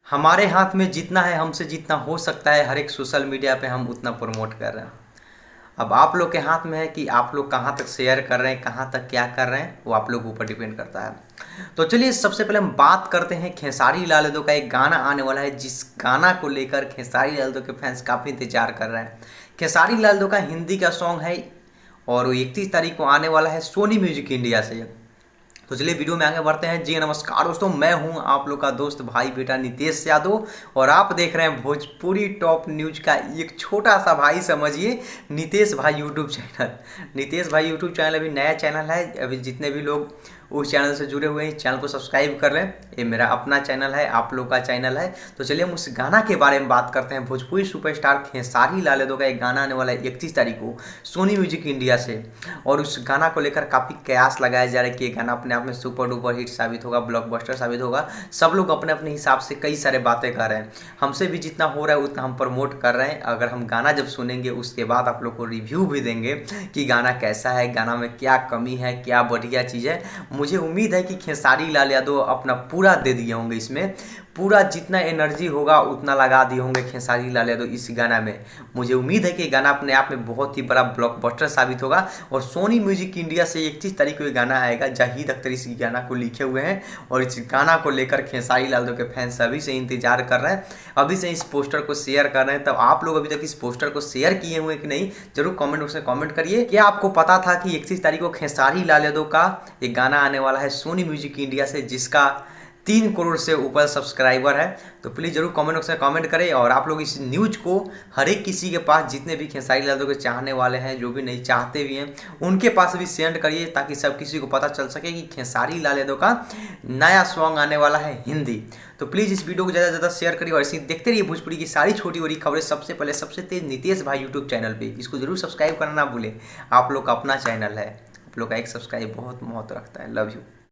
हमारे हाथ में जितना है, हमसे जितना हो सकता है हर एक सोशल मीडिया पे हम उतना प्रमोट कर रहे हैं। अब आप लोग के हाथ में है कि आप लोग कहाँ तक शेयर कर रहे हैं, कहाँ तक क्या कर रहे हैं, वो आप लोग ऊपर डिपेंड करता है। तो चलिए सबसे पहले हम बात करते हैं, खेसारी लाल यादव का एक गाना आने वाला है, जिस गाना को लेकर खेसारी लाल यादव के फैंस काफ़ी इंतजार कर रहे हैं। खेसारी लाल यादव का हिंदी का सॉन्ग है और वो 31 तारीख को आने वाला है सोनी म्यूजिक इंडिया से। तो चलिए वीडियो में आगे बढ़ते हैं। जी नमस्कार दोस्तों, मैं हूं आप लोग का दोस्त भाई बेटा नितेश यादव और आप देख रहे हैं भोजपुरी टॉप न्यूज का एक छोटा सा भाई समझिए, नितेश भाई यूट्यूब चैनल। नितेश भाई यूट्यूब चैनल अभी नया चैनल है। अभी जितने भी लोग उस चैनल से जुड़े हुए हैं, इस चैनल को सब्सक्राइब कर लें। ये मेरा अपना चैनल है, आप लोग का चैनल है। तो चलिए हम उस गाना के बारे में बात करते हैं। भोजपुरी सुपरस्टार खेसारी लाल यादव का एक गाना आने वाला है 31 तारीख को सोनी म्यूजिक इंडिया से, और उस गाना को लेकर काफ़ी कयास लगाया जा रहा है कि ये गाना अपने आप में सुपर डुपर हिट साबित होगा, ब्लॉकबस्टर साबित होगा। सब लोग अपने अपने हिसाब से कई सारे बातें कर रहे हैं। हमसे भी जितना हो रहा है उतना हम प्रमोट कर रहे हैं। अगर हम गाना जब सुनेंगे उसके बाद आप लोग को रिव्यू भी देंगे कि गाना कैसा है, गाना में क्या कमी है, क्या बढ़िया चीज़ है। मुझे उम्मीद है कि खेसारी लाल यादव अपना पूरा दे दिए होंगे, इसमें पूरा जितना एनर्जी होगा उतना लगा दिए होंगे खेसारी लाल यादव इस गाना में। मुझे उम्मीद है कि गाना अपने आप में बहुत ही बड़ा ब्लॉकबस्टर साबित होगा और सोनी म्यूजिक इंडिया से 31 तारीख को ये गाना आएगा। जाहिद अख्तर इस गाना को लिखे हुए हैं और इस गाना को लेकर खेसारी लाल यादव के फैंस अभी से इंतजार कर रहे हैं, अभी से इस पोस्टर को शेयर कर रहे हैं। तब आप लोग अभी तक इस पोस्टर को शेयर किए हुए कि नहीं, जरूर कॉमेंट बॉक्स में कॉमेंट करिए। क्या आपको पता था कि 31 तारीख को खेसारी लाल यादव का एक गाना आने वाला है सोनी म्यूजिक इंडिया से, जिसका 3 करोड़ से ऊपर सब्सक्राइबर है? तो प्लीज़ जरूर कमेंट बॉक्स में कमेंट करें और आप लोग इस न्यूज़ को हर एक किसी के पास, जितने भी खेसारी लाल यादव के चाहने वाले हैं, जो भी नहीं चाहते भी हैं, उनके पास भी सेंड करिए ताकि सब किसी को पता चल सके कि खेसारी लाल यादव का नया सॉन्ग आने वाला है हिंदी। तो प्लीज़ इस वीडियो को ज़्यादा से ज़्यादा शेयर करिए और इसी देखते रहिए भोजपुरी की सारी छोटी बड़ी खबरें सबसे पहले सबसे तेज नितेश भाई यूट्यूब चैनल पर। इसको जरूर सब्सक्राइब करना ना भूलें, आप लोग का अपना चैनल है, आप लोग का एक सब्सक्राइब बहुत महत्व रखता है। Love you.